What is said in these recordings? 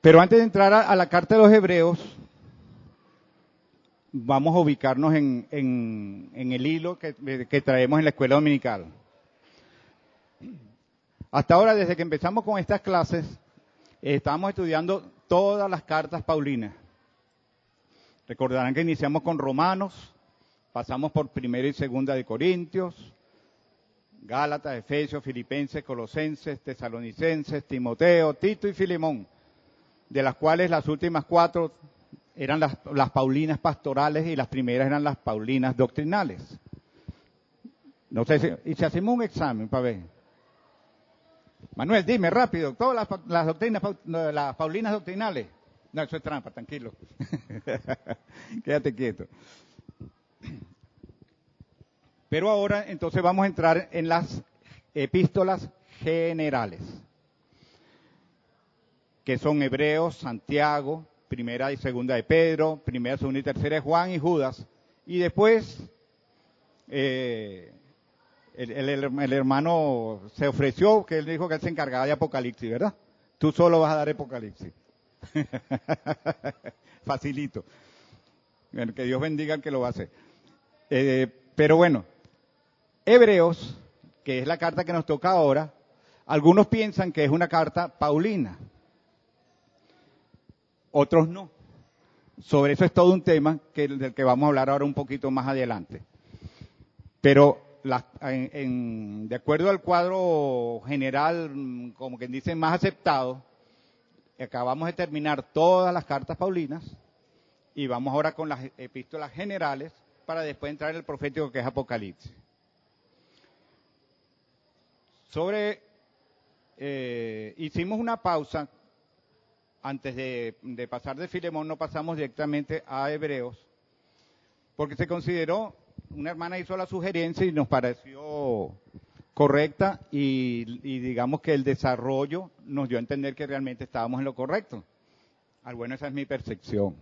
Pero antes de entrar a la carta de los Hebreos, vamos a ubicarnos en el hilo que traemos en la escuela dominical. Hasta ahora, desde que empezamos con estas clases, estamos estudiando todas las cartas paulinas. Recordarán que iniciamos con Romanos, pasamos por Primera y Segunda de Corintios, Gálatas, Efesios, Filipenses, Colosenses, Tesalonicenses, Timoteo, Tito y Filemón, de las cuales las últimas 4 eran las paulinas pastorales y las primeras eran las paulinas doctrinales. No sé y si hacemos un examen para ver. Manuel, dime rápido, todas las doctrinas, las paulinas doctrinales. No, eso es trampa, tranquilo. Quédate quieto. Pero ahora entonces vamos a entrar en las epístolas generales, que son Hebreos, Santiago, Primera y Segunda de Pedro, Primera, Segunda y Tercera de Juan y Judas. Y después el hermano se ofreció, que él dijo que él se encargaba de Apocalipsis, ¿verdad? Tú solo vas a dar Apocalipsis. Facilito. Bueno, que Dios bendiga al que lo va a hacer. Pero bueno, Hebreos, que es la carta que nos toca ahora, algunos piensan que es una carta paulina, otros no. Sobre eso es todo un tema del que vamos a hablar ahora un poquito más adelante. Pero de acuerdo al cuadro general, como quien dice, más aceptado, acabamos de terminar todas las cartas paulinas y vamos ahora con las epístolas generales para después entrar en el profético que es Apocalipsis. Hicimos una pausa antes de pasar de Filemón, no pasamos directamente a Hebreos, porque se consideró, una hermana hizo la sugerencia y nos pareció correcta y digamos que el desarrollo nos dio a entender que realmente estábamos en lo correcto. Al bueno, esa es mi percepción.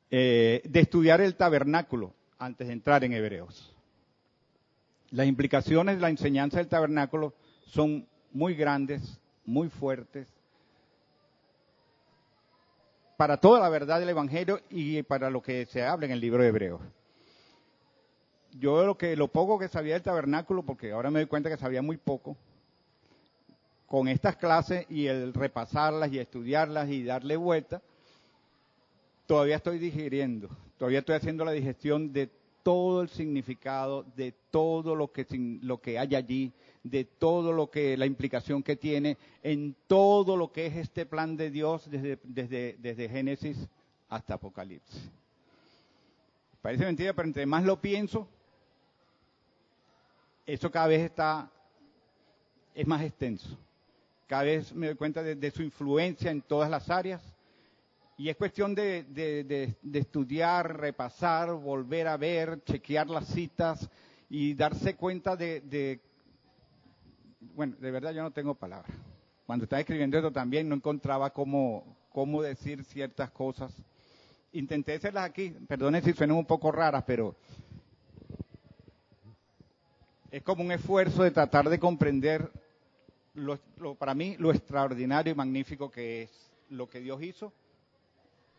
De estudiar el tabernáculo antes de entrar en Hebreos. Las implicaciones de la enseñanza del tabernáculo son muy grandes, muy fuertes, para toda la verdad del Evangelio y para lo que se habla en el libro de Hebreos. Yo lo poco que sabía del tabernáculo, porque ahora me doy cuenta que sabía muy poco, con estas clases y el repasarlas y estudiarlas y darle vuelta, todavía estoy digiriendo, todavía estoy haciendo la digestión de todo el significado, de todo lo que hay allí, de todo la implicación que tiene, en todo lo que es este plan de Dios desde Génesis hasta Apocalipsis. Parece mentira, pero entre más lo pienso, eso cada vez es más extenso. Cada vez me doy cuenta de su influencia en todas las áreas. Y es cuestión de estudiar, repasar, volver a ver, chequear las citas y darse cuenta bueno, de verdad yo no tengo palabras. Cuando estaba escribiendo esto también no encontraba cómo decir ciertas cosas. Intenté hacerlas aquí, perdonen si suenan un poco raras, pero es como un esfuerzo de tratar de comprender para mí lo extraordinario y magnífico que es lo que Dios hizo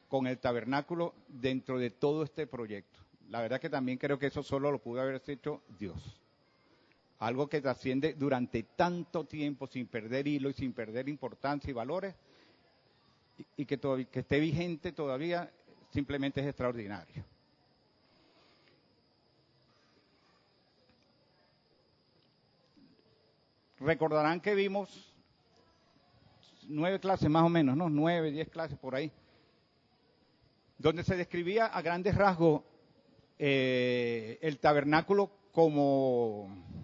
con el tabernáculo dentro de todo este proyecto. La verdad que también creo que eso solo lo pudo haber hecho Dios. Algo que trasciende durante tanto tiempo sin perder hilo y sin perder importancia y valores y que esté vigente todavía simplemente es extraordinario. Recordarán que vimos 9 clases más o menos, ¿no? 9, 10 clases por ahí, donde se describía a grandes rasgos el tabernáculo como...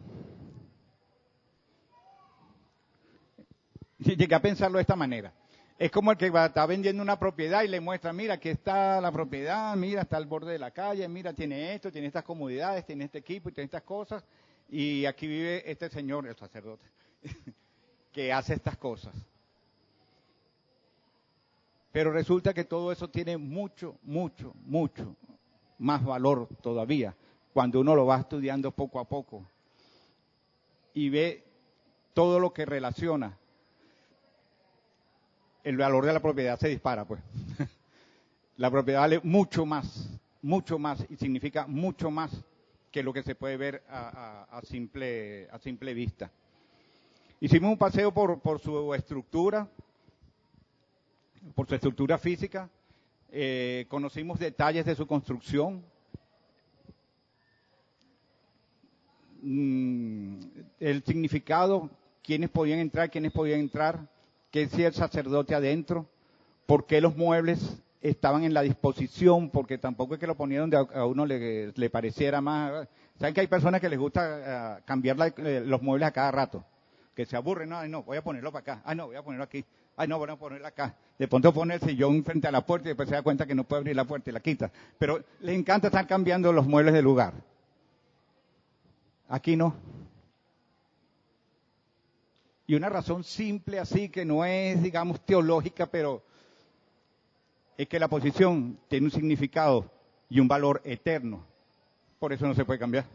Llegué a pensarlo de esta manera. Es como el que está vendiendo una propiedad y le muestra, mira, aquí está la propiedad, mira, está al borde de la calle, mira, tiene esto, tiene estas comodidades, tiene este equipo y tiene estas cosas, y aquí vive este señor, el sacerdote, que hace estas cosas. Pero resulta que todo eso tiene mucho, mucho, mucho más valor todavía cuando uno lo va estudiando poco a poco y ve todo lo que relaciona el valor de la propiedad se dispara, pues. La propiedad vale mucho más, y significa mucho más que lo que se puede ver a simple vista. Hicimos un paseo por su estructura física, conocimos detalles de su construcción, el significado, quiénes podían entrar, qué hacía el sacerdote adentro, por qué los muebles estaban en la disposición, porque tampoco es que lo ponieron donde a uno le pareciera más. ¿Saben que hay personas que les gusta cambiar los muebles a cada rato? Que se aburren, no, no, voy a ponerlo para acá, no, voy a ponerlo aquí, no, voy a ponerlo acá. De pronto pone el sillón frente a la puerta y después se da cuenta que no puede abrir la puerta y la quita. Pero les encanta estar cambiando los muebles de lugar. Aquí no. Y una razón simple así, que no es, digamos, teológica, pero es que la posición tiene un significado y un valor eterno. Por eso no se puede cambiar.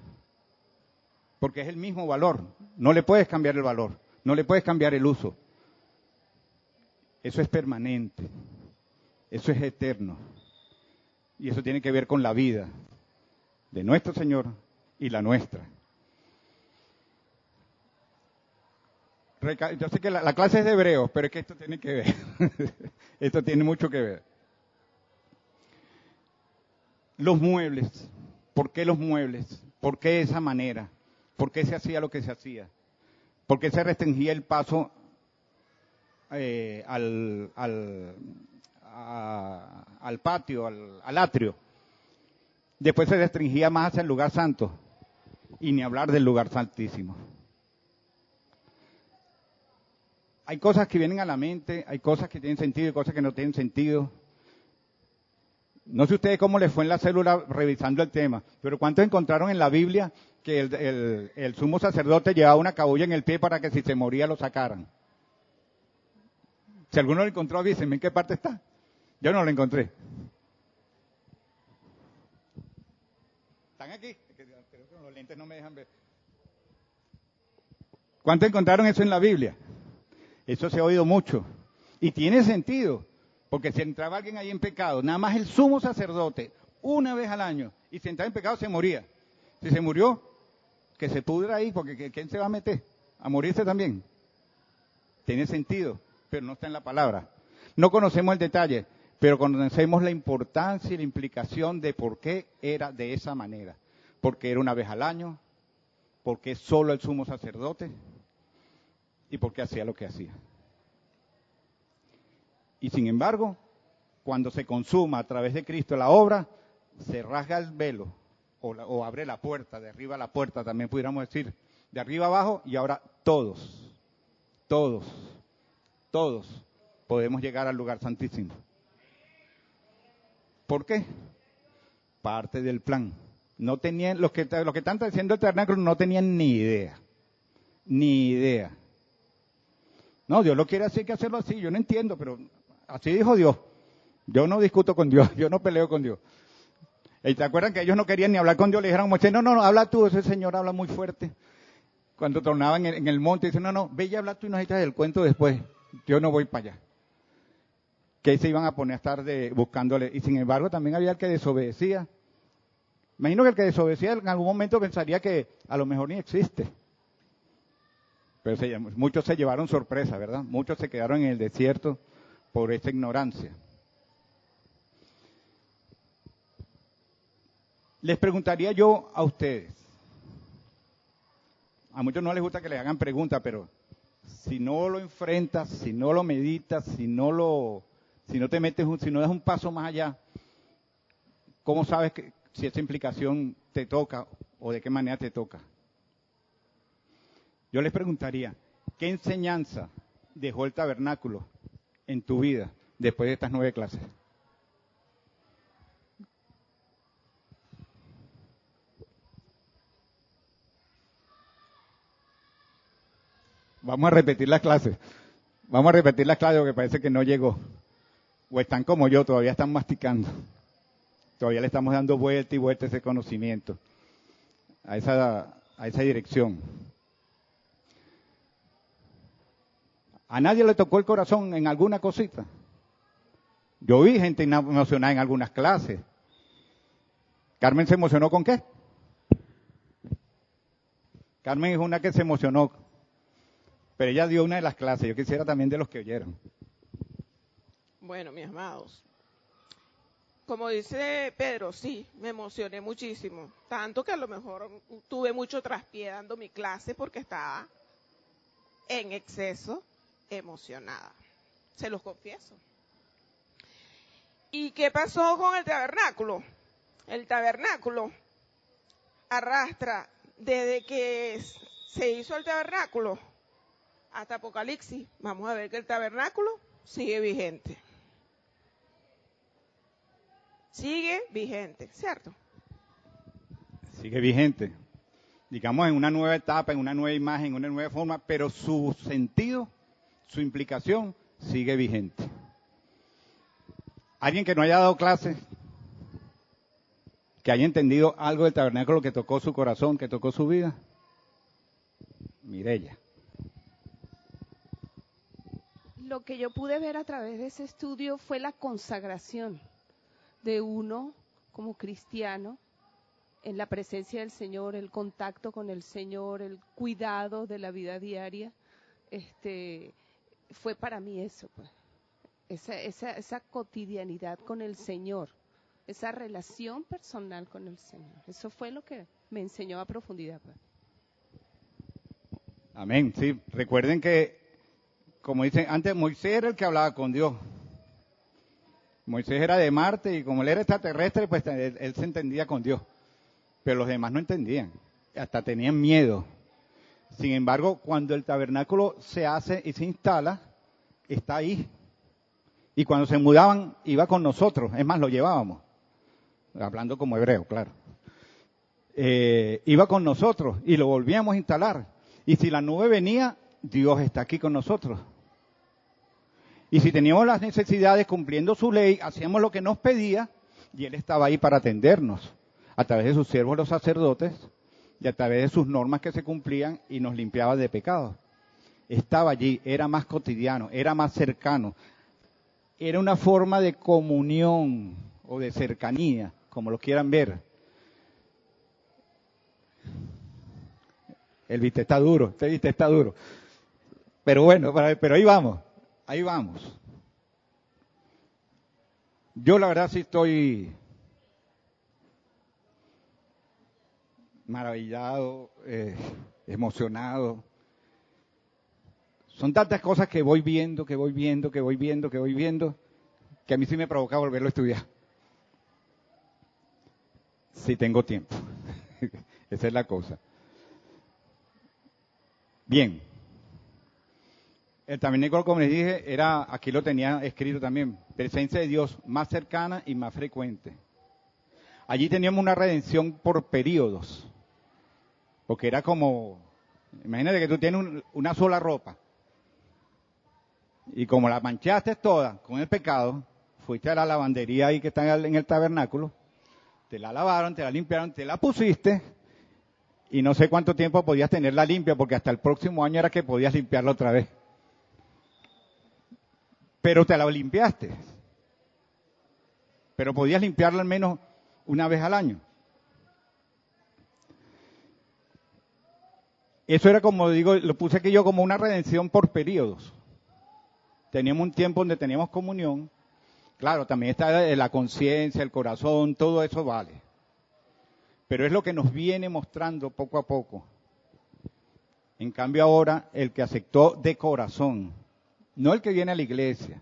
Porque es el mismo valor. No le puedes cambiar el valor. No le puedes cambiar el uso. Eso es permanente. Eso es eterno. Y eso tiene que ver con la vida de nuestro Señor y la nuestra. Yo sé que la clase es de Hebreos, pero es que esto tiene que ver. Esto tiene mucho que ver. Los muebles. ¿Por qué los muebles? ¿Por qué de esa manera? ¿Por qué se hacía lo que se hacía? ¿Por qué se restringía el paso al patio, al atrio? Después se restringía más hacia el lugar santo. Y ni hablar del lugar santísimo. Hay cosas que vienen a la mente, hay cosas que tienen sentido y cosas que no tienen sentido. No sé ustedes cómo les fue en la célula revisando el tema, pero ¿cuántos encontraron en la Biblia que el sumo sacerdote llevaba una cabulla en el pie para que si se moría lo sacaran? Si alguno lo encontró, avísenme en qué parte está. Yo no lo encontré. ¿Están aquí? Creo que los lentes no me dejan ver. ¿Cuántos encontraron eso en la Biblia? Eso se ha oído mucho. Y tiene sentido. Porque si entraba alguien ahí en pecado, nada más el sumo sacerdote, una vez al año, y si entraba en pecado se moría. Si se murió, que se pudra ahí, porque ¿quién se va a meter? ¿A morirse también? Tiene sentido, pero no está en la palabra. No conocemos el detalle, pero conocemos la importancia y la implicación de por qué era de esa manera. Porque era una vez al año, porque solo el sumo sacerdote, y porque hacía lo que hacía. Y sin embargo, cuando se consuma a través de Cristo la obra, se rasga el velo o abre la puerta, de arriba a la puerta también pudiéramos decir, de arriba abajo, y ahora todos podemos llegar al lugar santísimo. ¿Por qué? Parte del plan. No tenían, los que están haciendo el tabernáculo no tenían ni idea. No, Dios lo quiere así, hay que hacerlo así, yo no entiendo, pero así dijo Dios. Yo no discuto con Dios, yo no peleo con Dios. ¿Y te acuerdan que ellos no querían ni hablar con Dios? Le dijeron a Moisés, no, habla tú, ese señor habla muy fuerte. Cuando tornaban en el monte, dicen, no, ve y habla tú y nos echas el cuento después. Yo no voy para allá. Que ahí se iban a poner a estar buscándole. Y sin embargo también había el que desobedecía. Imagino que el que desobedecía en algún momento pensaría que a lo mejor ni existe. Pero muchos se llevaron sorpresa, ¿verdad? Muchos se quedaron en el desierto por esa ignorancia. Les preguntaría yo a ustedes. A muchos no les gusta que les hagan preguntas, pero si no lo enfrentas, si no lo meditas, si no te metes, si no das un paso más allá, ¿cómo sabes si esa implicación te toca o de qué manera te toca? Yo les preguntaría, ¿qué enseñanza dejó el tabernáculo en tu vida después de estas 9 clases? Vamos a repetir las clases. Porque parece que no llegó. O están como yo, todavía están masticando. Todavía le estamos dando vuelta y vuelta ese conocimiento a esa dirección. ¿A nadie le tocó el corazón en alguna cosita? Yo vi gente emocionada en algunas clases. ¿Carmen se emocionó con qué? Carmen es una que se emocionó, pero ella dio una de las clases. Yo quisiera también de los que oyeron. Bueno, mis amados, como dice Pedro, sí, me emocioné muchísimo. Tanto que a lo mejor tuve mucho traspié dando mi clase porque estaba en exceso emocionada. Se los confieso. ¿Y qué pasó con el tabernáculo? El tabernáculo arrastra desde que se hizo el tabernáculo hasta Apocalipsis. Vamos a ver que el tabernáculo sigue vigente. Sigue vigente, ¿cierto? Sigue vigente. Digamos en una nueva etapa, en una nueva imagen, en una nueva forma, pero su sentido, su implicación sigue vigente. ¿Alguien que no haya dado clases? ¿Que haya entendido algo del tabernáculo que tocó su corazón, que tocó su vida? Mireya. Lo que yo pude ver a través de ese estudio fue la consagración de uno como cristiano en la presencia del Señor, el contacto con el Señor, el cuidado de la vida diaria. Fue para mí eso, pues. Esa cotidianidad con el Señor, esa relación personal con el Señor. Eso fue lo que me enseñó a profundidad, pues. Amén, sí. Recuerden que, como dicen, antes Moisés era el que hablaba con Dios. Moisés era de Marte y como él era extraterrestre, pues él se entendía con Dios. Pero los demás no entendían, hasta tenían miedo. Sin embargo, cuando el tabernáculo se hace y se instala, está ahí. Y cuando se mudaban, iba con nosotros, es más, lo llevábamos. Hablando como hebreo, claro. Iba con nosotros y lo volvíamos a instalar. Y si la nube venía, Dios está aquí con nosotros. Y si teníamos las necesidades cumpliendo su ley, hacíamos lo que nos pedía y Él estaba ahí para atendernos a través de sus siervos los sacerdotes y a través de sus normas que se cumplían y nos limpiaba de pecados. Estaba allí, era más cotidiano, era más cercano. Era una forma de comunión o de cercanía, como lo quieran ver. El viste está duro, este viste está duro. Pero bueno, pero ahí vamos. Ahí vamos. Yo la verdad sí estoy maravillado, emocionado. Son tantas cosas que voy viendo, que a mí sí me provoca volverlo a estudiar. Si tengo tiempo. Esa es la cosa. Bien. El tabernáculo, como les dije, aquí lo tenía escrito también, presencia de Dios más cercana y más frecuente. Allí teníamos una redención por periodos, porque era como, imagínate que tú tienes una sola ropa, y como la manchaste toda con el pecado, fuiste a la lavandería ahí que está en el tabernáculo, te la lavaron, te la limpiaron, te la pusiste, y no sé cuánto tiempo podías tenerla limpia, porque hasta el próximo año era que podías limpiarla otra vez. Pero te la limpiaste. Pero podías limpiarla al menos una vez al año. Eso era como digo, lo puse aquí yo como una redención por periodos. Teníamos un tiempo donde teníamos comunión. Claro, también está la conciencia, el corazón, todo eso vale. Pero es lo que nos viene mostrando poco a poco. En cambio ahora, el que aceptó de corazón, no el que viene a la iglesia,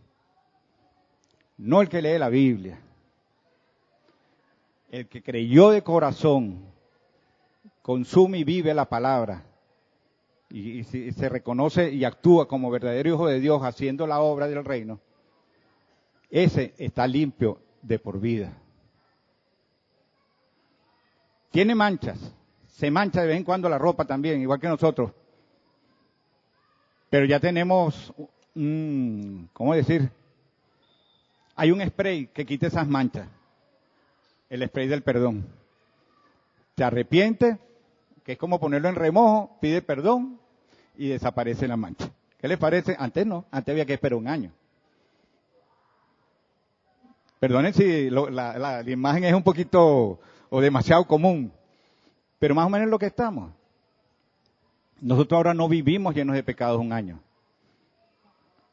no el que lee la Biblia, el que creyó de corazón, consume y vive la palabra, y se reconoce y actúa como verdadero hijo de Dios haciendo la obra del reino, ese está limpio de por vida. Tiene manchas, se mancha de vez en cuando la ropa también, igual que nosotros, pero ya tenemos ¿cómo decir? Hay un spray que quita esas manchas. El spray del perdón. Te arrepientes, que es como ponerlo en remojo, pide perdón y desaparece la mancha. ¿Qué les parece? Antes no, antes había que esperar un año. Perdonen si la imagen es un poquito o demasiado común, pero más o menos es lo que estamos. Nosotros ahora no vivimos llenos de pecados un año.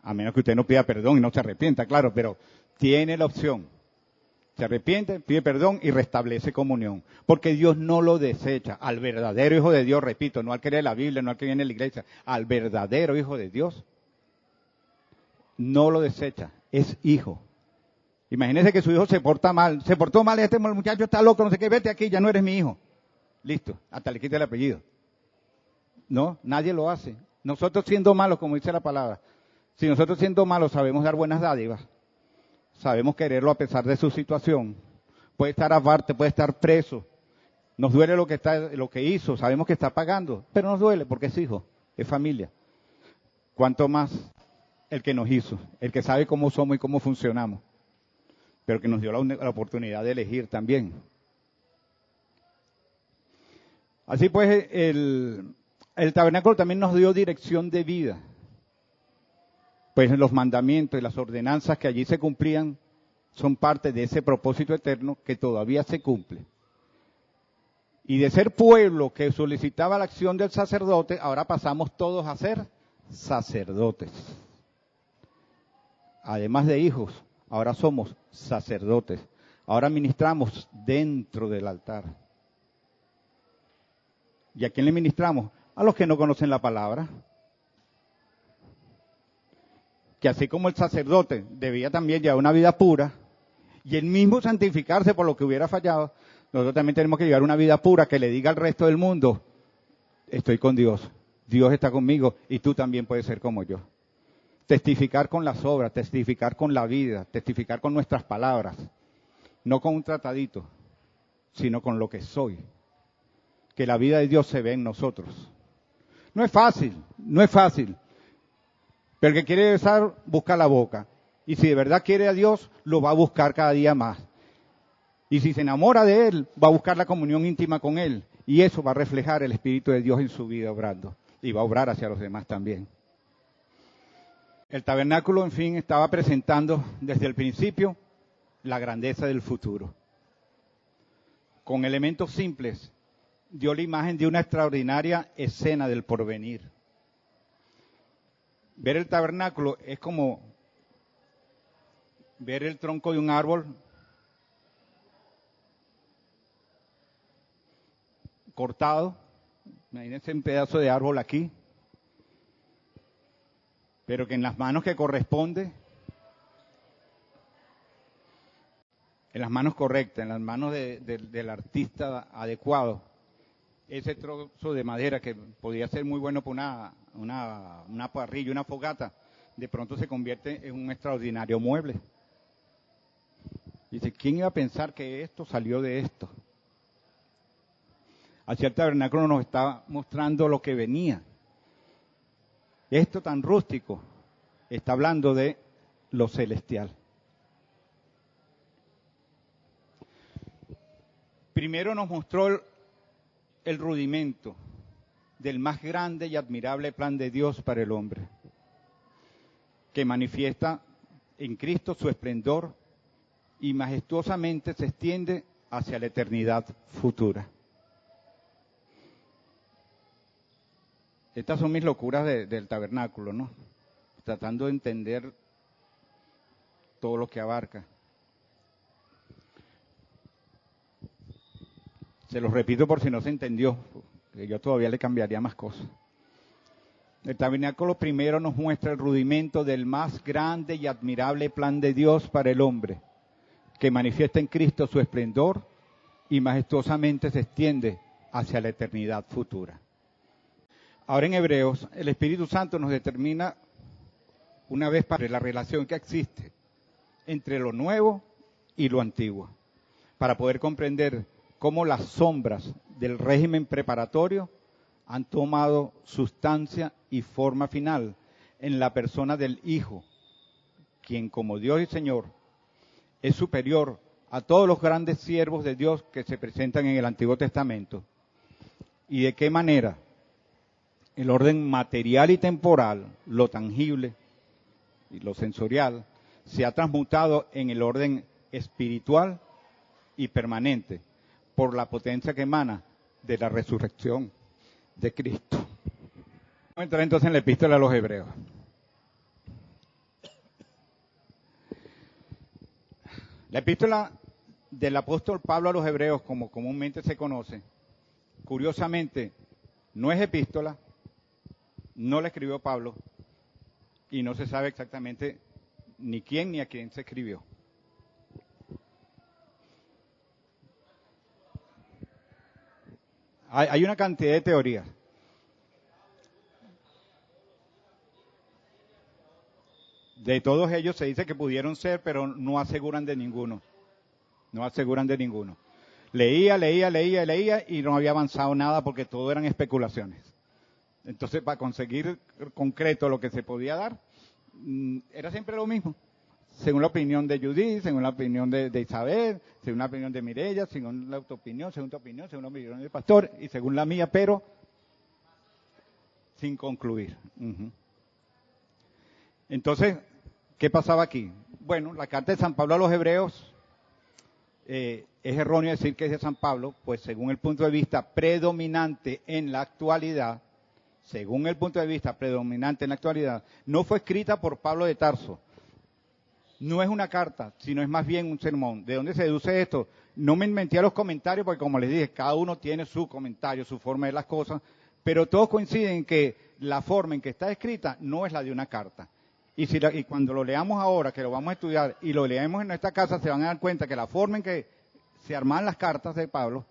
A menos que usted no pida perdón y no se arrepienta, claro, pero tiene la opción. Se arrepiente, pide perdón y restablece comunión. Porque Dios no lo desecha. Al verdadero Hijo de Dios, repito, no al que lee la Biblia, no al que viene a la iglesia, al verdadero Hijo de Dios, no lo desecha, es hijo. Imagínese que su hijo se portó mal, este muchacho está loco, no sé qué, vete aquí, ya no eres mi hijo. Listo, hasta le quita el apellido. No, nadie lo hace. Nosotros siendo malos, como dice la palabra, si nosotros siendo malos sabemos dar buenas dádivas, sabemos quererlo a pesar de su situación, puede estar aparte, puede estar preso, nos duele lo que hizo, sabemos que está pagando, pero nos duele porque es hijo, es familia. Cuanto más el que nos hizo, el que sabe cómo somos y cómo funcionamos, pero que nos dio la oportunidad de elegir también. Así pues, el tabernáculo también nos dio dirección de vida. Pues los mandamientos y las ordenanzas que allí se cumplían son parte de ese propósito eterno que todavía se cumple. Y de ser pueblo que solicitaba la acción del sacerdote, ahora pasamos todos a ser sacerdotes. Además de hijos, ahora somos sacerdotes. Ahora ministramos dentro del altar. ¿Y a quién le ministramos? A los que no conocen la palabra. Que así como el sacerdote debía también llevar una vida pura y él mismo santificarse por lo que hubiera fallado, nosotros también tenemos que llevar una vida pura que le diga al resto del mundo, estoy con Dios, Dios está conmigo y tú también puedes ser como yo. Testificar con las obras, testificar con la vida, testificar con nuestras palabras, no con un tratadito, sino con lo que soy. Que la vida de Dios se ve en nosotros. No es fácil, pero el que quiere besar, busca la boca. Y si de verdad quiere a Dios, lo va a buscar cada día más. Y si se enamora de Él, va a buscar la comunión íntima con Él. Y eso va a reflejar el Espíritu de Dios en su vida obrando. Y va a obrar hacia los demás también. El tabernáculo, en fin, estaba presentando desde el principio la grandeza del futuro. Con elementos simples, dio la imagen de una extraordinaria escena del porvenir. Ver el tabernáculo es como ver el tronco de un árbol cortado. Imagínense un pedazo de árbol aquí, pero que en las manos que corresponde, en las manos correctas, en las manos del artista adecuado, ese trozo de madera que podía ser muy bueno para una parrilla, una fogata, de pronto se convierte en un extraordinario mueble. Dice, ¿quién iba a pensar que esto salió de esto? Así el tabernáculo nos está mostrando lo que venía. Esto tan rústico está hablando de lo celestial. Primero nos mostró el rudimento del más grande y admirable plan de Dios para el hombre, que manifiesta en Cristo su esplendor y majestuosamente se extiende hacia la eternidad futura. Estas son mis locuras del tabernáculo, ¿no? Tratando de entender todo lo que abarca. Se los repito por si no se entendió, que yo todavía le cambiaría más cosas. El tabernáculo primero nos muestra el rudimento del más grande y admirable plan de Dios para el hombre, que manifiesta en Cristo su esplendor y majestuosamente se extiende hacia la eternidad futura. Ahora en Hebreos, el Espíritu Santo nos determina una vez para la relación que existe entre lo nuevo y lo antiguo, para poder comprender cómo las sombras del régimen preparatorio han tomado sustancia y forma final en la persona del Hijo, quien como Dios y Señor es superior a todos los grandes siervos de Dios que se presentan en el Antiguo Testamento. ¿Y de qué manera el orden material y temporal, lo tangible y lo sensorial, se ha transmutado en el orden espiritual y permanente por la potencia que emana de la resurrección de Cristo. Vamos a entrar entonces en la epístola a los Hebreos. La epístola del apóstol Pablo a los Hebreos, como comúnmente se conoce, curiosamente, no es epístola, no la escribió Pablo, y no se sabe exactamente ni quién ni a quién se escribió. Hay una cantidad de teorías. De todos ellos se dice que pudieron ser, pero no aseguran de ninguno. No aseguran de ninguno. Leía y no había avanzado nada porque todo eran especulaciones. Entonces, para conseguir concreto lo que se podía dar, era siempre lo mismo. Según la opinión de Judith, según la opinión de Isabel, según la opinión de Mireya, según la opinión, según tu opinión, según la opinión del pastor y según la mía, pero sin concluir. Entonces, ¿qué pasaba aquí? Bueno, la carta de San Pablo a los Hebreos, es erróneo decir que es de San Pablo, pues según el punto de vista predominante en la actualidad, no fue escrita por Pablo de Tarso. No es una carta, sino es más bien un sermón. ¿De dónde se deduce esto? No me inventé los comentarios, porque como les dije, cada uno tiene su comentario, su forma de ver las cosas, pero todos coinciden en que la forma en que está escrita no es la de una carta. Y cuando lo leamos ahora, que lo vamos a estudiar, y lo leemos en nuestra casa, se van a dar cuenta que la forma en que se arman las cartas de Pablo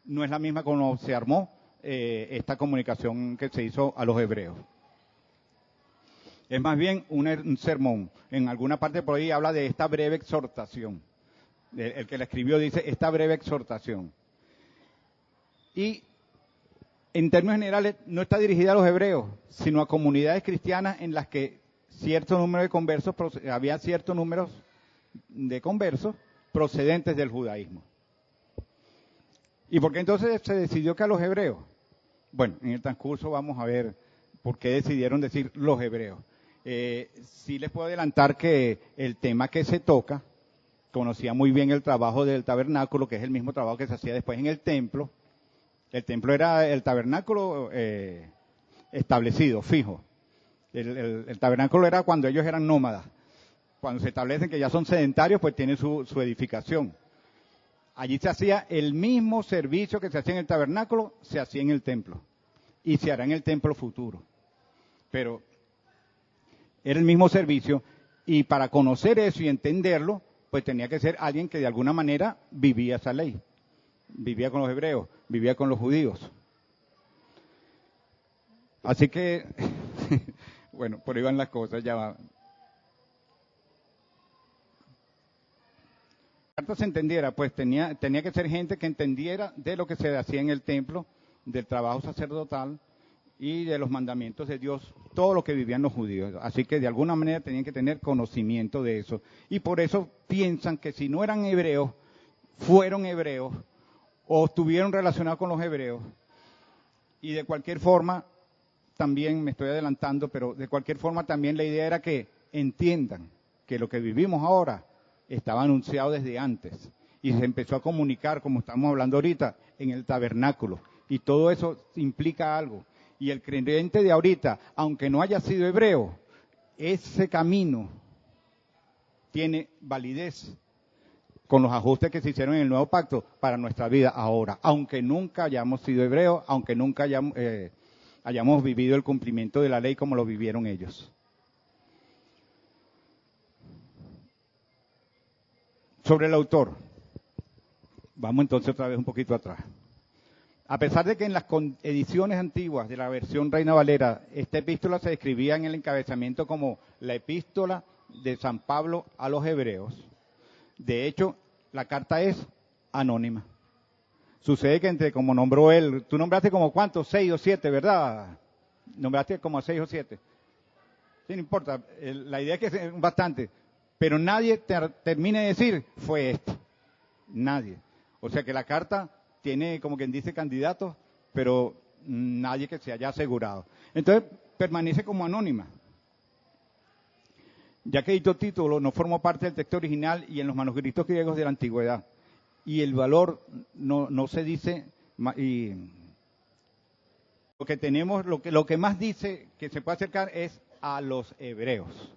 no es la misma como se armó esta comunicación que se hizo a los hebreos. Es más bien un sermón. En alguna parte por ahí habla de esta breve exhortación. El que la escribió dice esta breve exhortación. Y en términos generales no está dirigida a los hebreos, sino a comunidades cristianas en las que había ciertos números de conversos procedentes del judaísmo. ¿Y por qué entonces se decidió que a los hebreos? Bueno, en el transcurso vamos a ver por qué decidieron decir los hebreos. Sí les puedo adelantar que el tema que se toca, conocía muy bien el trabajo del tabernáculo, que es el mismo trabajo que se hacía después en el templo. El templo era el tabernáculo establecido, fijo. El tabernáculo era cuando ellos eran nómadas. Cuando se establecen que ya son sedentarios, pues tienen su edificación. Allí se hacía el mismo servicio que se hacía en el tabernáculo, se hacía en el templo. Y se hará en el templo futuro. Pero era el mismo servicio, y para conocer eso y entenderlo, pues tenía que ser alguien que de alguna manera vivía esa ley. Vivía con los hebreos, vivía con los judíos. Así que, bueno, por ahí van las cosas, ya va. La carta se entendiera, pues tenía que ser gente que entendiera de lo que se hacía en el templo, del trabajo sacerdotal y de los mandamientos de Dios, todo lo que vivían los judíos. Así que de alguna manera tenían que tener conocimiento de eso. Y por eso piensan que si no eran hebreos, fueron hebreos o estuvieron relacionados con los hebreos. Y de cualquier forma, también me estoy adelantando, pero de cualquier forma también la idea era que entiendan que lo que vivimos ahora estaba anunciado desde antes. Y se empezó a comunicar, como estamos hablando ahorita, en el tabernáculo. Y todo eso implica algo. Y el creyente de ahorita, aunque no haya sido hebreo, ese camino tiene validez con los ajustes que se hicieron en el nuevo pacto para nuestra vida ahora, aunque nunca hayamos sido hebreos, aunque nunca hayamos vivido el cumplimiento de la ley como lo vivieron ellos. Sobre el autor, vamos entonces otra vez un poquito atrás. A pesar de que en las ediciones antiguas de la versión Reina Valera, esta epístola se describía en el encabezamiento como la epístola de San Pablo a los hebreos, de hecho, la carta es anónima. Sucede que como nombró él, tú nombraste como ¿cuántos? 6 o 7, ¿verdad? Nombraste como 6 o 7. Sí, no importa, la idea es que es bastante, pero nadie termina de decir, fue esto. Nadie. O sea que la carta tiene, como quien dice, candidatos, pero nadie que se haya asegurado. Entonces permanece como anónima. Ya que dicho título no formó parte del texto original y en los manuscritos griegos de la antigüedad. Y el valor no se dice, y lo que tenemos, lo que más dice que se puede acercar es a los hebreos.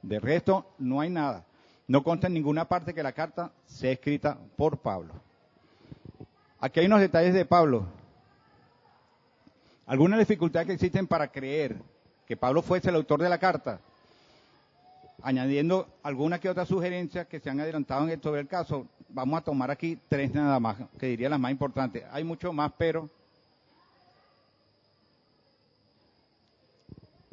De resto, no hay nada. No consta en ninguna parte que la carta sea escrita por Pablo. Aquí hay unos detalles de Pablo. Algunas dificultades que existen para creer que Pablo fuese el autor de la carta, añadiendo alguna que otra sugerencia que se han adelantado sobre el caso. Vamos a tomar aquí 3 nada más, que diría las más importantes. Hay mucho más, pero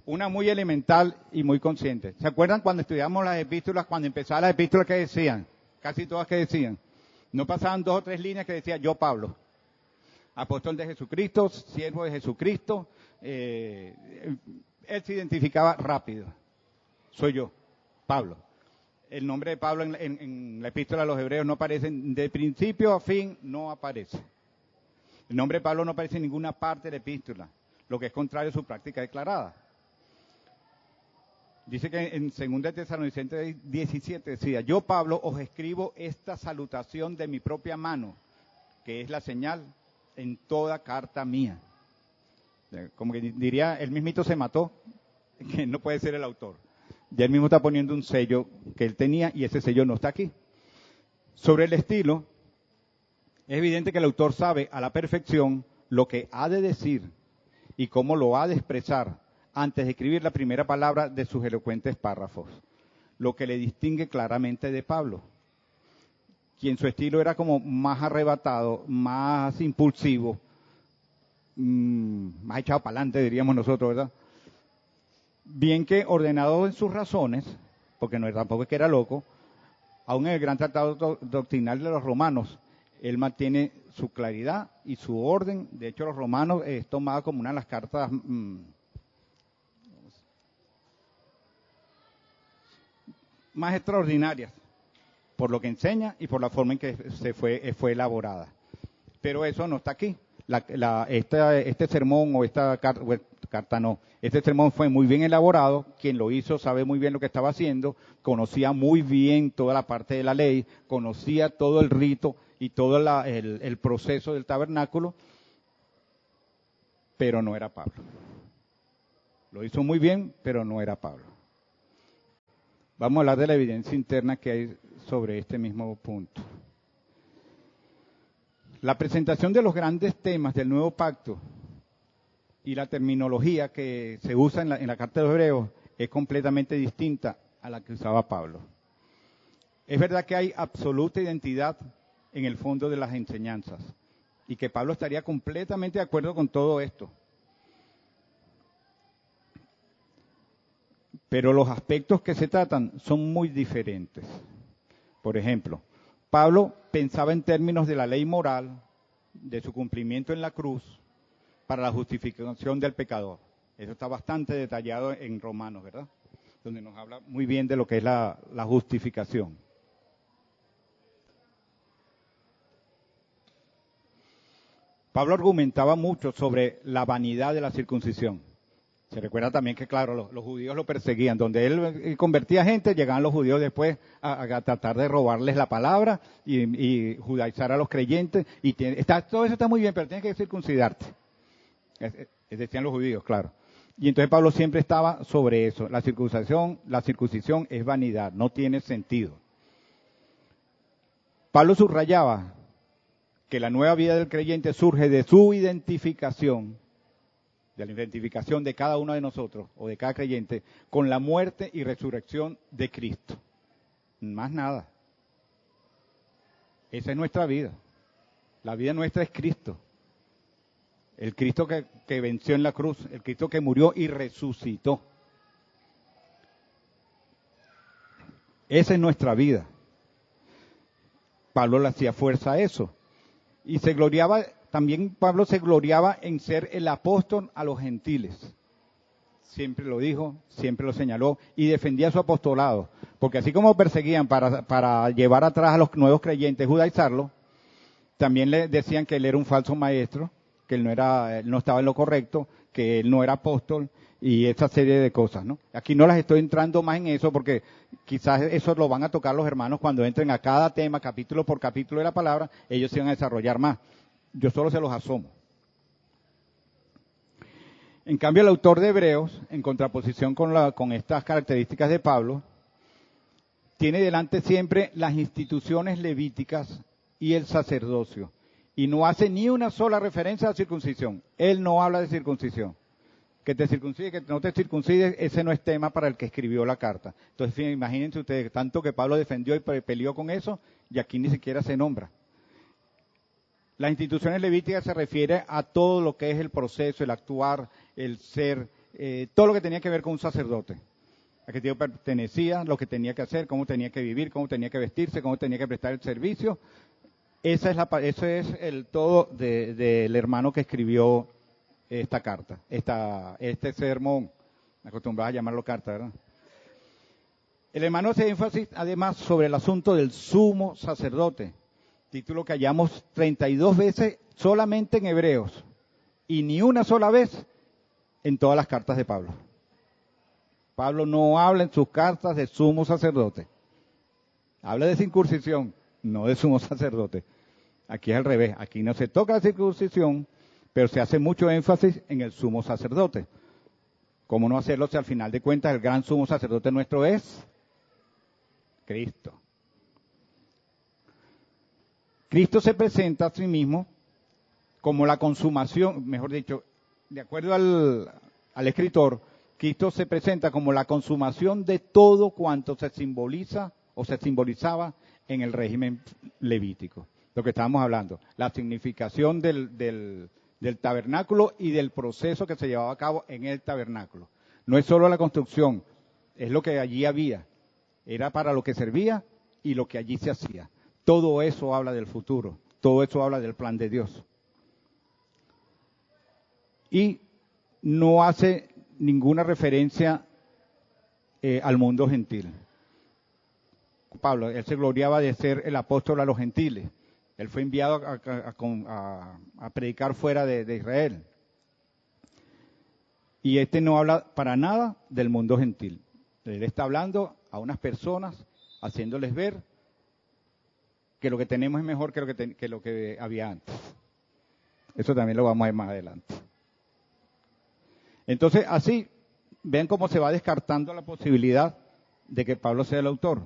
una muy elemental y muy consciente. ¿Se acuerdan cuando estudiamos las epístolas, cuando empezaban las epístolas que decían? Casi todas que decían. No pasaban 2 o 3 líneas que decía yo, Pablo, apóstol de Jesucristo, siervo de Jesucristo. Él se identificaba rápido. Soy yo, Pablo. El nombre de Pablo en la epístola a los hebreos no aparece, de principio a fin no aparece. El nombre de Pablo no aparece en ninguna parte de la epístola, lo que es contrario a su práctica declarada. Dice que en 2 Tesalonicenses 17 decía, yo Pablo os escribo esta salutación de mi propia mano, que es la señal en toda carta mía. Como que diría, él mismito se mató, que no puede ser el autor. Ya él mismo está poniendo un sello que él tenía y ese sello no está aquí. Sobre el estilo, es evidente que el autor sabe a la perfección lo que ha de decir y cómo lo ha de expresar antes de escribir la primera palabra de sus elocuentes párrafos, lo que le distingue claramente de Pablo, quien su estilo era como más arrebatado, más impulsivo, más echado para adelante, diríamos nosotros, ¿verdad? Bien que ordenado en sus razones, porque no tampoco es que era loco, aún en el gran tratado doctrinal de los romanos, él mantiene su claridad y su orden. De hecho, los romanos es tomada como una de las cartas más extraordinarias, por lo que enseña y por la forma en que fue elaborada. Pero eso no está aquí. Este sermón o esta carta no. Este sermón fue muy bien elaborado, quien lo hizo sabe muy bien lo que estaba haciendo, conocía muy bien toda la parte de la ley, conocía todo el rito y todo el proceso del tabernáculo, pero no era Pablo. Lo hizo muy bien, pero no era Pablo. Vamos a hablar de la evidencia interna que hay sobre este mismo punto. La presentación de los grandes temas del nuevo pacto y la terminología que se usa en la carta de los Hebreos es completamente distinta a la que usaba Pablo. Es verdad que hay absoluta identidad en el fondo de las enseñanzas y que Pablo estaría completamente de acuerdo con todo esto. Pero los aspectos que se tratan son muy diferentes. Por ejemplo, Pablo pensaba en términos de la ley moral, de su cumplimiento en la cruz, para la justificación del pecador. Eso está bastante detallado en Romanos, ¿verdad? Donde nos habla muy bien de lo que es la justificación. Pablo argumentaba mucho sobre la vanidad de la circuncisión. Se recuerda también que, claro, los judíos lo perseguían. Donde él convertía gente, llegaban los judíos después a tratar de robarles la palabra y judaizar a los creyentes. Todo eso está muy bien, pero tienes que circuncidarte. Decían los judíos, claro. Y entonces Pablo siempre estaba sobre eso. La circuncisión es vanidad, no tiene sentido. Pablo subrayaba que la nueva vida del creyente surge de su identificación, de la identificación de cada uno de nosotros o de cada creyente con la muerte y resurrección de Cristo. Más nada. Esa es nuestra vida. La vida nuestra es Cristo. El Cristo que venció en la cruz, el Cristo que murió y resucitó. Esa es nuestra vida. Pablo le hacía fuerza a eso. Y también Pablo se gloriaba en ser el apóstol a los gentiles. Siempre lo dijo, siempre lo señaló y defendía su apostolado. Porque así como perseguían para llevar atrás a los nuevos creyentes, judaizarlo, también le decían que él era un falso maestro, que él no estaba en lo correcto, que él no era apóstol y esa serie de cosas, ¿no? Aquí no las estoy entrando más en eso porque quizás eso lo van a tocar los hermanos cuando entren a cada tema, capítulo por capítulo de la palabra, ellos se van a desarrollar más. Yo solo se los asomo. En cambio, el autor de Hebreos, en contraposición con estas características de Pablo, tiene delante siempre las instituciones levíticas y el sacerdocio. Y no hace ni una sola referencia a la circuncisión. Él no habla de circuncisión. Que te circuncide, que no te circuncide, ese no es tema para el que escribió la carta. Entonces, imagínense ustedes, tanto que Pablo defendió y peleó con eso, y aquí ni siquiera se nombra. Las instituciones levíticas se refiere a todo lo que es el proceso, el actuar, el ser, todo lo que tenía que ver con un sacerdote. A qué Dios pertenecía, lo que tenía que hacer, cómo tenía que vivir, cómo tenía que vestirse, cómo tenía que prestar el servicio. Ese es el todo del hermano que escribió esta carta, este sermón. Me acostumbraba a llamarlo carta, ¿verdad? El hermano hace énfasis además sobre el asunto del sumo sacerdote, título que hallamos 32 veces solamente en Hebreos y ni una sola vez en todas las cartas de Pablo. Pablo no habla en sus cartas de sumo sacerdote. Habla de circuncisión, no de sumo sacerdote. Aquí es al revés, aquí no se toca la circuncisión, pero se hace mucho énfasis en el sumo sacerdote. ¿Cómo no hacerlo si al final de cuentas el gran sumo sacerdote nuestro es Cristo? Cristo se presenta a sí mismo como la consumación, mejor dicho, de acuerdo al escritor, Cristo se presenta como la consumación de todo cuanto se simboliza o se simbolizaba en el régimen levítico. Lo que estábamos hablando, la significación del tabernáculo y del proceso que se llevaba a cabo en el tabernáculo. No es solo la construcción, es lo que allí había. Era para lo que servía y lo que allí se hacía. Todo eso habla del futuro, todo eso habla del plan de Dios. Y no hace ninguna referencia al mundo gentil. Pablo, él se gloriaba de ser el apóstol a los gentiles. Él fue enviado a predicar fuera de Israel. Y no habla para nada del mundo gentil. Él está hablando a unas personas, haciéndoles ver que lo que tenemos es mejor que lo que había antes. Eso también lo vamos a ver más adelante. Entonces, así, ven cómo se va descartando la posibilidad de que Pablo sea el autor.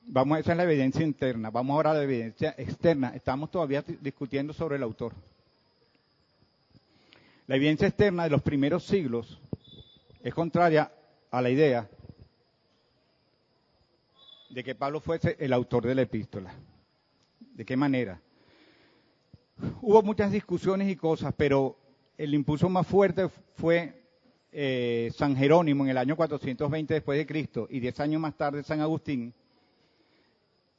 Esa es la evidencia interna. Vamos ahora a la evidencia externa. Estamos todavía discutiendo sobre el autor. La evidencia externa de los primeros siglos es contraria a la idea de que Pablo fuese el autor de la epístola. ¿De qué manera? Hubo muchas discusiones y cosas, pero el impulso más fuerte fue San Jerónimo en el año 420 después de Cristo y 10 años más tarde San Agustín,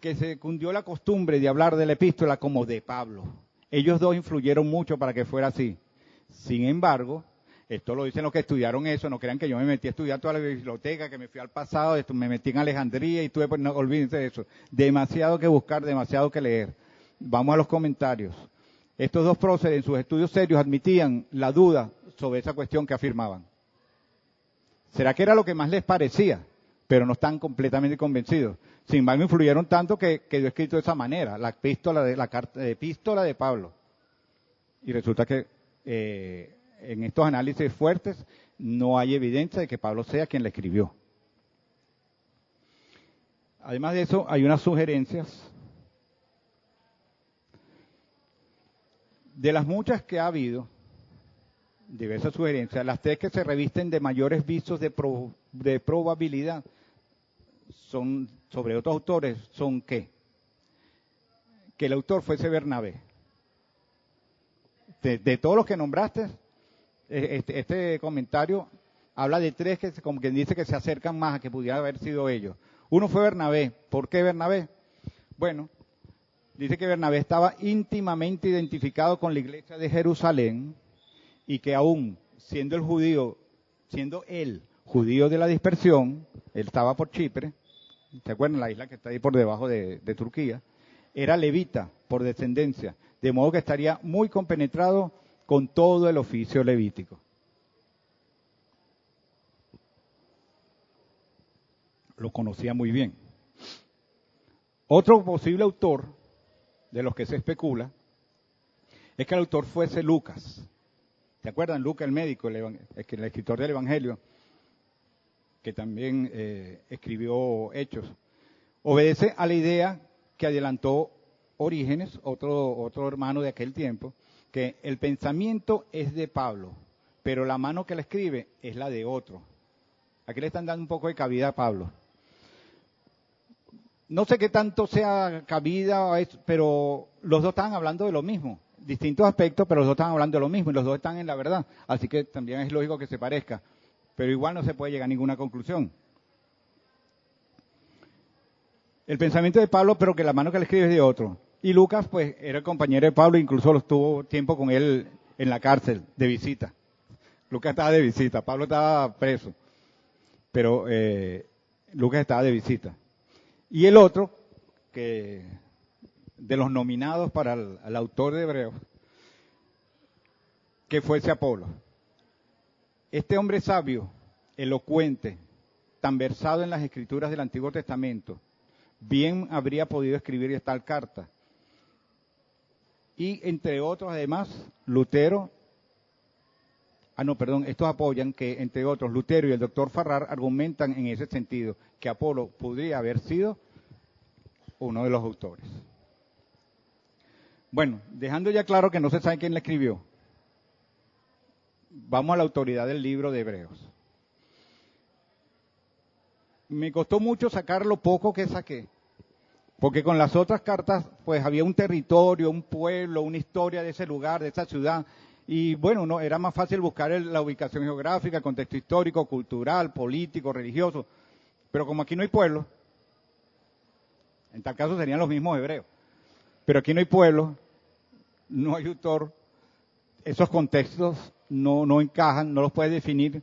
que se cundió la costumbre de hablar de la epístola como de Pablo. Ellos dos influyeron mucho para que fuera así. Sin embargo, esto lo dicen los que estudiaron eso, no crean que yo me metí a estudiar toda la biblioteca, que me fui al pasado, me metí en Alejandría y tuve, pues no, olvídense de eso. Demasiado que buscar, demasiado que leer. Vamos a los comentarios. Estos dos próceres en sus estudios serios admitían la duda sobre esa cuestión que afirmaban. ¿Será que era lo que más les parecía? Pero no están completamente convencidos. Sin embargo, influyeron tanto que quedó escrito de esa manera, la epístola de Pablo. Y resulta que en estos análisis fuertes no hay evidencia de que Pablo sea quien la escribió. Además de eso, hay unas sugerencias. De las muchas que ha habido, diversas sugerencias, las tres que se revisten de mayores visos de probabilidad son sobre otros autores, son ¿qué? Que el autor fuese Bernabé. De todos los que nombraste, este comentario habla de tres que, como quien dice, que se acercan más a que pudiera haber sido ellos. Uno fue Bernabé. ¿Por qué Bernabé? Bueno, dice que Bernabé estaba íntimamente identificado con la iglesia de Jerusalén y que aún siendo él judío de la dispersión, él estaba por Chipre, ¿se acuerdan? La isla que está ahí por debajo de Turquía. era levita por descendencia, de modo que estaría muy compenetrado con todo el oficio levítico. Lo conocía muy bien. Otro posible autor, de los que se especula, es que el autor fuese Lucas. ¿Se acuerdan? Lucas, el médico, el escritor del Evangelio, que también escribió Hechos. Obedece a la idea que adelantó Orígenes, otro hermano de aquel tiempo, que el pensamiento es de Pablo, pero la mano que la escribe es la de otro. Aquí le están dando un poco de cabida a Pablo. No sé qué tanto sea cabida, pero los dos estaban hablando de lo mismo. Distintos aspectos, pero los dos estaban hablando de lo mismo y los dos están en la verdad. Así que también es lógico que se parezca. Pero igual no se puede llegar a ninguna conclusión. El pensamiento de Pablo, pero que la mano que le escribe es de otro. Y Lucas, pues, era el compañero de Pablo, incluso estuvo tiempo con él en la cárcel, de visita. Lucas estaba de visita, Pablo estaba preso. Pero Lucas estaba de visita. Y el otro, que de los nominados para el autor de Hebreos, que fuese Apolo. Este hombre sabio, elocuente, tan versado en las escrituras del Antiguo Testamento, bien habría podido escribir tal carta. Y entre otros, además, Lutero, estos apoyan que, entre otros, Lutero y el doctor Farrar argumentan en ese sentido, que Apolo podría haber sido uno de los autores. Bueno, dejando ya claro que no se sabe quién la escribió, vamos a la autoridad del libro de Hebreos. Me costó mucho sacar lo poco que saqué, porque con las otras cartas pues había un territorio, un pueblo, una historia de ese lugar, de esa ciudad, y bueno, no era más fácil buscar la ubicación geográfica, el contexto histórico, cultural, político, religioso, pero como aquí no hay pueblo, en tal caso serían los mismos hebreos, pero aquí no hay pueblo, no hay autor, esos contextos no encajan, no los puedes definir,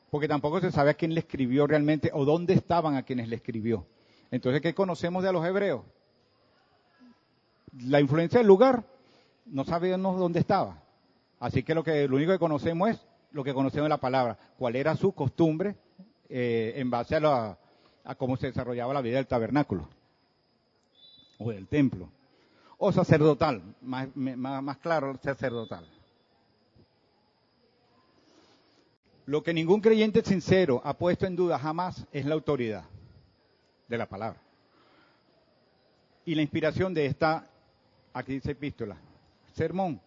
porque tampoco se sabe a quién le escribió realmente o dónde estaban a quienes le escribió. Entonces, ¿qué conocemos de los hebreos? La influencia del lugar, no sabemos dónde estaba. Así que lo único que conocemos es lo que conocemos de la palabra, cuál era su costumbre en base a cómo se desarrollaba la vida del tabernáculo o del templo. O sacerdotal, más claro, sacerdotal. Lo que ningún creyente sincero ha puesto en duda jamás es la autoridad de la palabra. Y la inspiración de aquí dice epístola, sermón,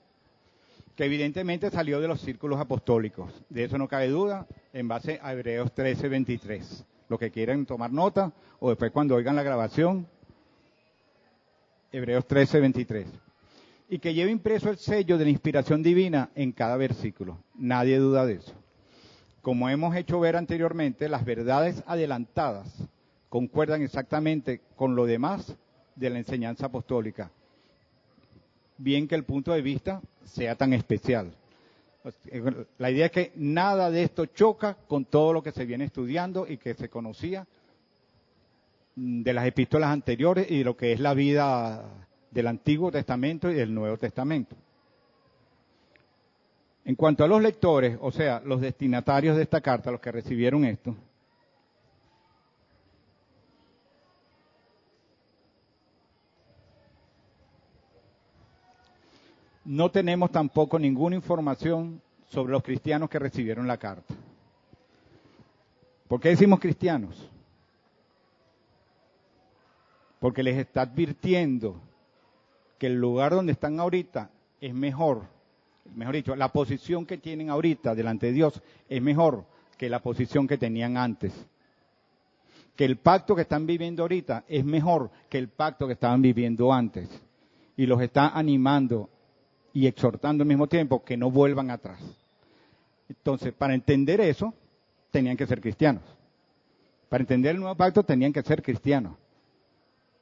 que evidentemente salió de los círculos apostólicos. De eso no cabe duda, en base a Hebreos 13:23. Los que quieran tomar nota, o después cuando oigan la grabación, Hebreos 13:23. Y que lleve impreso el sello de la inspiración divina en cada versículo. Nadie duda de eso. Como hemos hecho ver anteriormente, las verdades adelantadas concuerdan exactamente con lo demás de la enseñanza apostólica. Bien que el punto de vista sea tan especial. La idea es que nada de esto choca con todo lo que se viene estudiando y que se conocía de las epístolas anteriores y de lo que es la vida del Antiguo Testamento y del Nuevo Testamento. En cuanto a los lectores, o sea, los destinatarios de esta carta, los que recibieron esto, no tenemos tampoco ninguna información sobre los cristianos que recibieron la carta. ¿Por qué decimos cristianos? Porque les está advirtiendo que el lugar donde están ahorita es mejor dicho, la posición que tienen ahorita delante de Dios es mejor que la posición que tenían antes. Que el pacto que están viviendo ahorita es mejor que el pacto que estaban viviendo antes. Y los está animando y exhortando al mismo tiempo que no vuelvan atrás. Entonces, para entender eso, tenían que ser cristianos. Para entender el nuevo pacto, tenían que ser cristianos.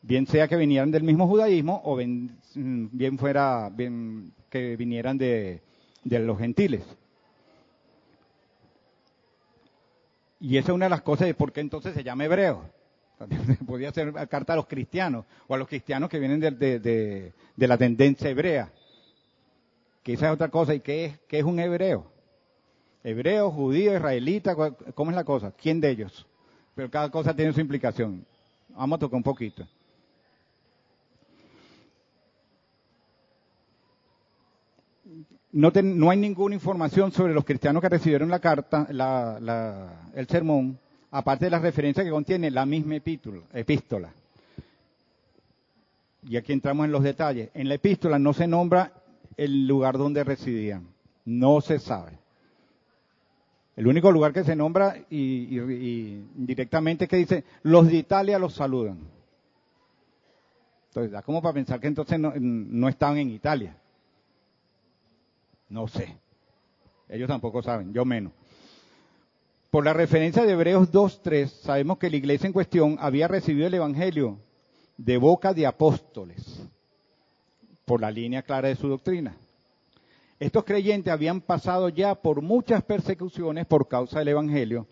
Bien sea que vinieran del mismo judaísmo o bien que vinieran de los gentiles. Y esa es una de las cosas de por qué entonces se llama hebreo. Podía ser carta a los cristianos, o a los cristianos que vienen de la tendencia hebrea. Que esa es otra cosa. ¿Y qué es un hebreo? Hebreo, judío, israelita, ¿cómo es la cosa? ¿Quién de ellos? Pero cada cosa tiene su implicación. Vamos a tocar un poquito. No hay ninguna información sobre los cristianos que recibieron la carta, el sermón, aparte de las referencias que contiene la misma epístola. Y aquí entramos en los detalles. En la epístola no se nombra el lugar donde residían. No se sabe. El único lugar que se nombra y directamente es que dice, los de Italia los saludan. Entonces, da como para pensar que entonces no estaban en Italia. No sé. Ellos tampoco saben, yo menos. Por la referencia de Hebreos 2:3, sabemos que la iglesia en cuestión había recibido el evangelio de boca de apóstoles, por la línea clara de su doctrina. Estos creyentes habían pasado ya por muchas persecuciones por causa del evangelio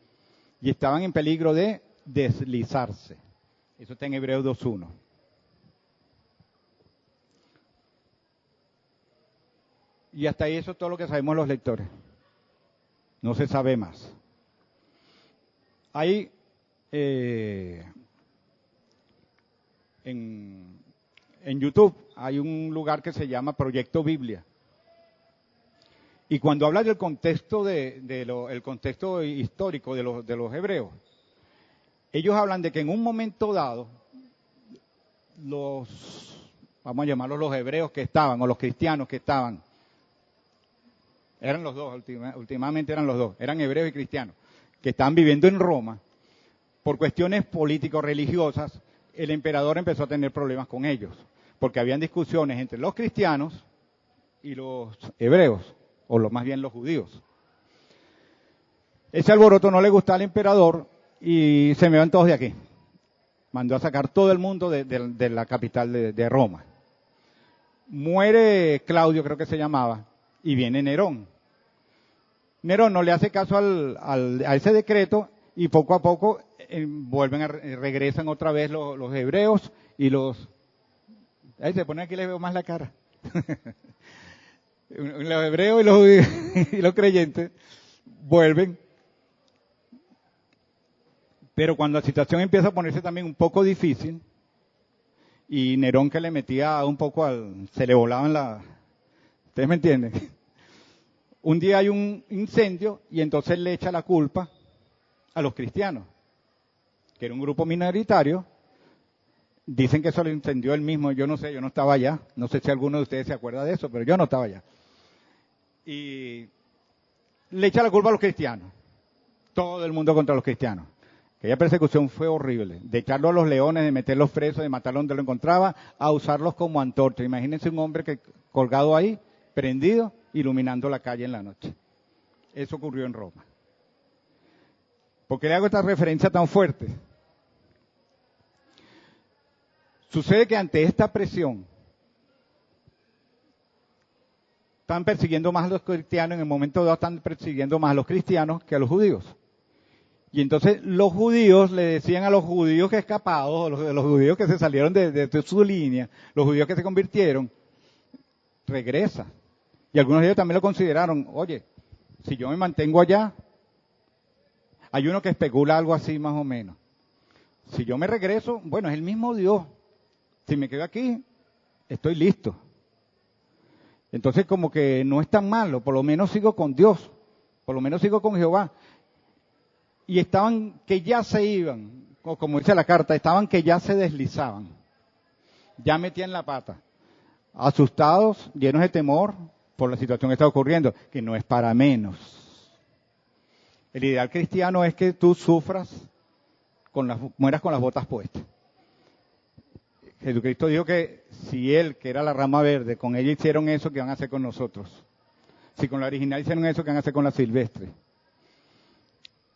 y estaban en peligro de deslizarse. Eso está en Hebreos 2:1. Y hasta ahí eso es todo lo que sabemos los lectores. No se sabe más. Hay en YouTube hay un lugar que se llama Proyecto Biblia. Y cuando habla del contexto el contexto histórico de los hebreos, ellos hablan de que en un momento dado vamos a llamarlos los hebreos que estaban, o los cristianos que estaban, eran los dos, últimamente eran los dos, eran hebreos y cristianos, que estaban viviendo en Roma, por cuestiones político-religiosas, el emperador empezó a tener problemas con ellos, porque habían discusiones entre los cristianos y los hebreos, o más bien los judíos. Ese alboroto no le gustaba al emperador y se me van todos de aquí. Mandó a sacar todo el mundo de la capital de Roma. Muere Claudio, creo que se llamaba, y viene Nerón. Nerón no le hace caso a ese decreto y poco a poco regresan otra vez los hebreos y los... Ahí se pone aquí, les veo más la cara. Los hebreos y los judíos y los creyentes vuelven. Pero cuando la situación empieza a ponerse también un poco difícil, y Nerón que le metía un poco se le volaban ¿ustedes me entienden? Un día hay un incendio y entonces le echa la culpa a los cristianos, que era un grupo minoritario. Dicen que eso lo incendió él mismo, yo no sé, yo no estaba allá. No sé si alguno de ustedes se acuerda de eso, pero yo no estaba allá. Y le echa la culpa a los cristianos. Todo el mundo contra los cristianos. Aquella persecución fue horrible. De echarlo a los leones, de meterlos presos, de matarlos donde lo encontraba, a usarlos como antorcha. Imagínense un hombre colgado ahí, prendido, iluminando la calle en la noche. Eso ocurrió en Roma. ¿Por qué le hago esta referencia tan fuerte? Sucede que ante esta presión, están persiguiendo más a los cristianos, en el momento dado están persiguiendo más a los cristianos que a los judíos. Y entonces los judíos le decían a los judíos que escapados, los judíos que se salieron de su línea, los judíos que se convirtieron, regresa. Y algunos de ellos también lo consideraron, oye, si yo me mantengo allá, hay uno que especula algo así más o menos. Si yo me regreso, bueno, es el mismo Dios. Si me quedo aquí, estoy listo. Entonces como que no es tan malo, por lo menos sigo con Dios, por lo menos sigo con Jehová. Y estaban que ya se iban, o como dice la carta, estaban que ya se deslizaban, ya metían la pata, asustados, llenos de temor por la situación que está ocurriendo, que no es para menos. El ideal cristiano es que tú sufras, mueras con las botas puestas. Jesucristo dijo que si Él, que era la rama verde, con ella hicieron eso, ¿qué van a hacer con nosotros? Si con la original hicieron eso, ¿qué van a hacer con la silvestre?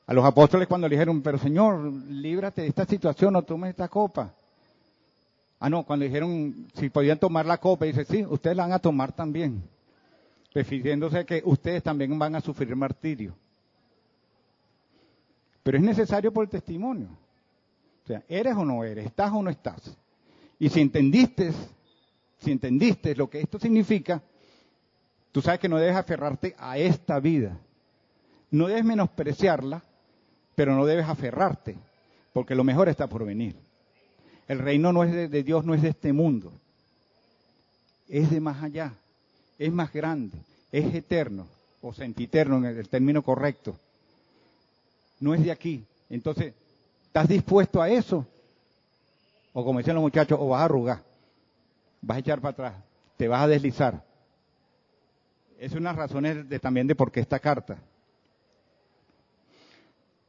A los apóstoles cuando le dijeron, pero Señor, líbrate de esta situación, no tomes esta copa. No, cuando dijeron si podían tomar la copa, dice, sí, ustedes la van a tomar también, refiriéndose a que ustedes también van a sufrir martirio. Pero es necesario por el testimonio. sea, ¿eres o no eres? ¿Estás o no estás? Y si entendiste lo que esto significa, tú sabes que no debes aferrarte a esta vida. No debes menospreciarla, pero no debes aferrarte, porque lo mejor está por venir. El reino no es de Dios, no es de este mundo. Es de más allá, es más grande, es eterno, o sempiterno en el término correcto. No es de aquí. Entonces, ¿estás dispuesto a eso? O como dicen los muchachos, o vas a arrugar, vas a echar para atrás, te vas a deslizar. Es una razón también de por qué esta carta.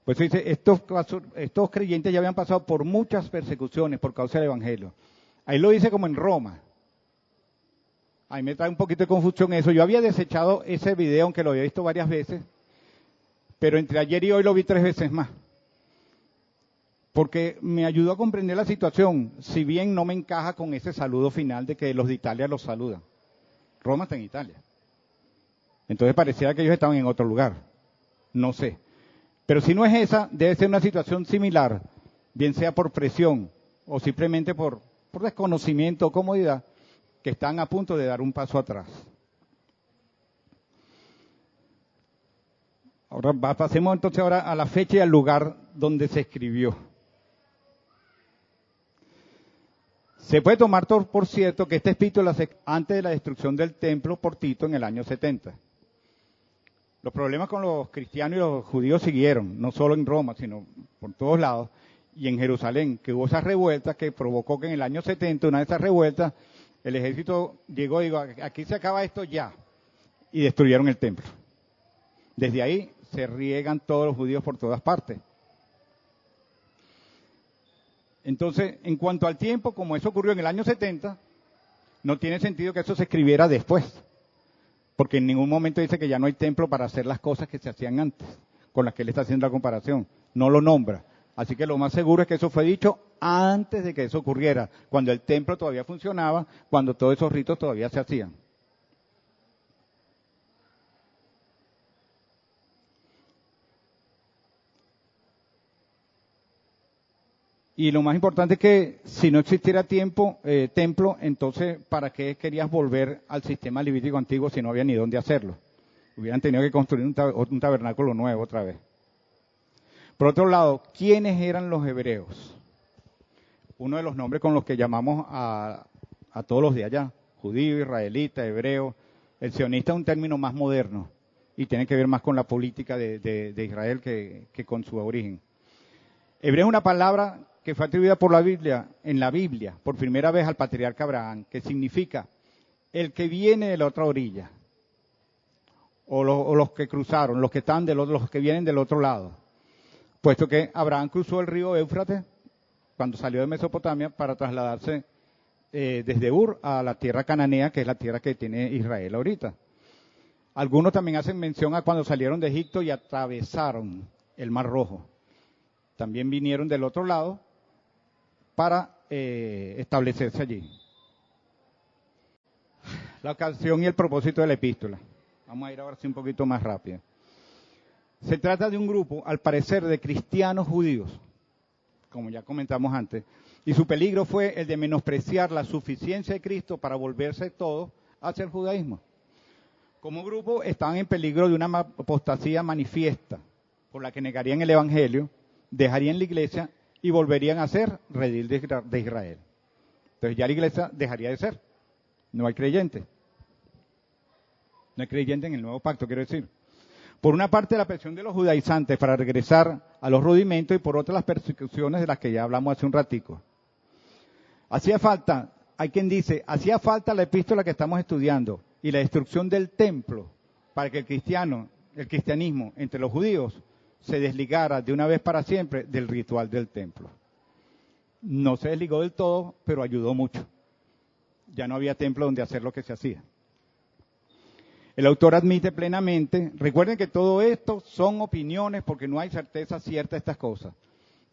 Pues dice, estos creyentes ya habían pasado por muchas persecuciones por causa del Evangelio. Ahí lo dice como en Roma. A mí me trae un poquito de confusión eso. Yo había desechado ese video, aunque lo había visto varias veces, pero entre ayer y hoy lo vi 3 veces más. Porque me ayudó a comprender la situación, si bien no me encaja con ese saludo final de que los de Italia los saludan. Roma está en Italia. Entonces parecía que ellos estaban en otro lugar. No sé. Pero si no es esa, debe ser una situación similar, bien sea por presión o simplemente por desconocimiento o comodidad, que están a punto de dar un paso atrás. Ahora pasemos entonces ahora a la fecha y al lugar donde se escribió. Se puede tomar por cierto que este escrito antes de la destrucción del templo por Tito en el año 70. Los problemas con los cristianos y los judíos siguieron, no solo en Roma, sino por todos lados, y en Jerusalén, que hubo esas revueltas que provocó que en el año 70, una de esas revueltas, el ejército llegó y dijo, aquí se acaba esto ya, y destruyeron el templo. Desde ahí se riegan todos los judíos por todas partes. Entonces, en cuanto al tiempo, como eso ocurrió en el año 70, no tiene sentido que eso se escribiera después. Porque en ningún momento dice que ya no hay templo para hacer las cosas que se hacían antes, con las que él está haciendo la comparación. No lo nombra. Así que lo más seguro es que eso fue dicho antes de que eso ocurriera, cuando el templo todavía funcionaba, cuando todos esos ritos todavía se hacían. Y lo más importante es que si no existiera templo, entonces ¿para qué querías volver al sistema levítico antiguo si no había ni dónde hacerlo? Hubieran tenido que construir un tabernáculo nuevo otra vez. Por otro lado, ¿quiénes eran los hebreos? Uno de los nombres con los que llamamos a todos los de allá, judío, israelita, hebreo. El sionista es un término más moderno y tiene que ver más con la política de Israel que con su origen. Hebreo es una palabra que fue atribuida por en la Biblia, por primera vez al patriarca Abraham, que significa el que viene de la otra orilla, o los que cruzaron, los que vienen del otro lado, puesto que Abraham cruzó el río Éufrates cuando salió de Mesopotamia para trasladarse desde Ur a la tierra cananea, que es la tierra que tiene Israel ahorita. Algunos también hacen mención a cuando salieron de Egipto y atravesaron el Mar Rojo. También vinieron del otro lado para establecerse allí. La ocasión y el propósito de la epístola. Vamos a ir ahora sí un poquito más rápido. Se trata de un grupo, al parecer, de cristianos judíos, como ya comentamos antes, y su peligro fue el de menospreciar la suficiencia de Cristo para volverse todos hacia el judaísmo. Como grupo estaban en peligro de una apostasía manifiesta, por la que negarían el evangelio, dejarían la iglesia y volverían a ser redil de Israel. Entonces ya la iglesia dejaría de ser. No hay creyente. No hay creyente en el nuevo pacto, quiero decir. Por una parte la presión de los judaizantes para regresar a los rudimentos y por otra las persecuciones de las que ya hablamos hace un ratico. Hacía falta, hay quien dice, hacía falta la epístola que estamos estudiando y la destrucción del templo para que el cristianismo entre los judíos se desligara de una vez para siempre del ritual del templo. No se desligó del todo, pero ayudó mucho. Ya no había templo donde hacer lo que se hacía. El autor admite plenamente, recuerden que todo esto son opiniones porque no hay certeza cierta de estas cosas.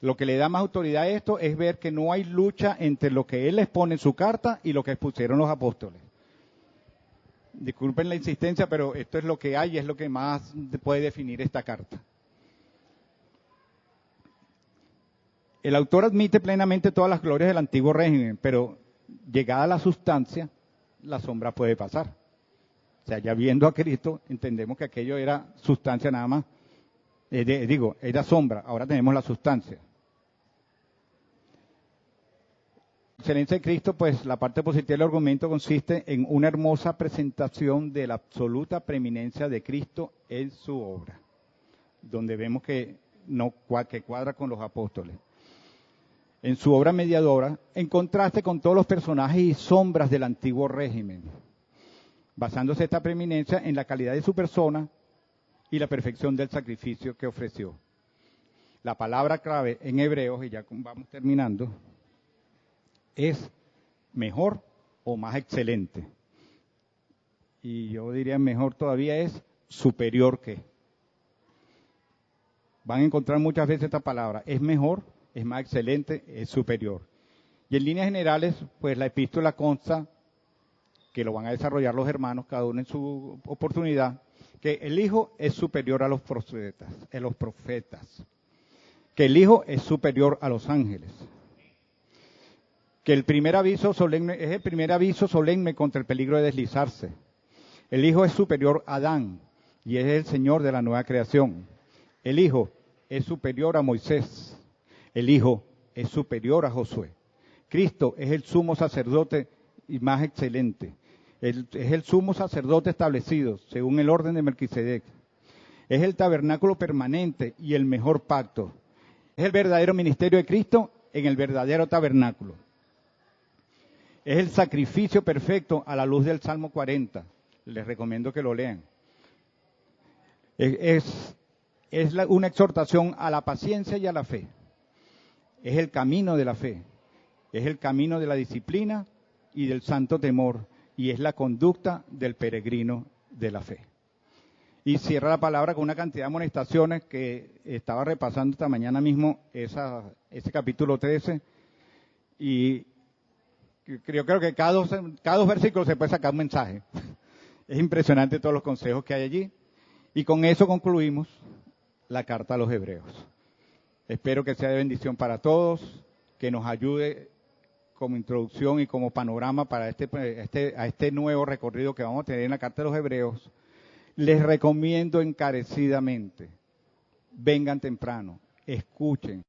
Lo que le da más autoridad a esto es ver que no hay lucha entre lo que él expone en su carta y lo que expusieron los apóstoles. Disculpen la insistencia, pero esto es lo que hay y es lo que más puede definir esta carta. El autor admite plenamente todas las glorias del antiguo régimen, pero llegada la sustancia, la sombra puede pasar. O sea, ya viendo a Cristo, entendemos que aquello era sustancia nada más. Era sombra, ahora tenemos la sustancia. La excelencia de Cristo, pues la parte positiva del argumento consiste en una hermosa presentación de la absoluta preeminencia de Cristo en su obra, donde vemos que cuadra con los apóstoles. En su obra mediadora, en contraste con todos los personajes y sombras del antiguo régimen, basándose esta preeminencia en la calidad de su persona y la perfección del sacrificio que ofreció. La palabra clave en Hebreos, y ya vamos terminando, es mejor o más excelente. Y yo diría mejor todavía es superior que. Van a encontrar muchas veces esta palabra, es mejor, es más excelente, es superior. Y en líneas generales, pues la epístola consta, que lo van a desarrollar los hermanos, cada uno en su oportunidad, que el Hijo es superior a los profetas, que el Hijo es superior a los ángeles, que el primer aviso solemne es el primer aviso solemne contra el peligro de deslizarse. El Hijo es superior a Adán y es el Señor de la nueva creación. El Hijo es superior a Moisés. El Hijo es superior a Josué. Cristo es el sumo sacerdote y más excelente. Es el sumo sacerdote establecido según el orden de Melquisedec. Es el tabernáculo permanente y el mejor pacto. Es el verdadero ministerio de Cristo en el verdadero tabernáculo. Es el sacrificio perfecto a la luz del Salmo 40. Les recomiendo que lo lean. Es una exhortación a la paciencia y a la fe. Es el camino de la fe. Es el camino de la disciplina y del santo temor. Y es la conducta del peregrino de la fe. Y cierra la palabra con una cantidad de amonestaciones que estaba repasando esta mañana mismo, ese capítulo 13. Y yo creo que cada dos versículos se puede sacar un mensaje. Es impresionante todos los consejos que hay allí. Y con eso concluimos la carta a los Hebreos. Espero que sea de bendición para todos, que nos ayude como introducción y como panorama para este nuevo recorrido que vamos a tener en la carta de los Hebreos. Les recomiendo encarecidamente, vengan temprano, escuchen.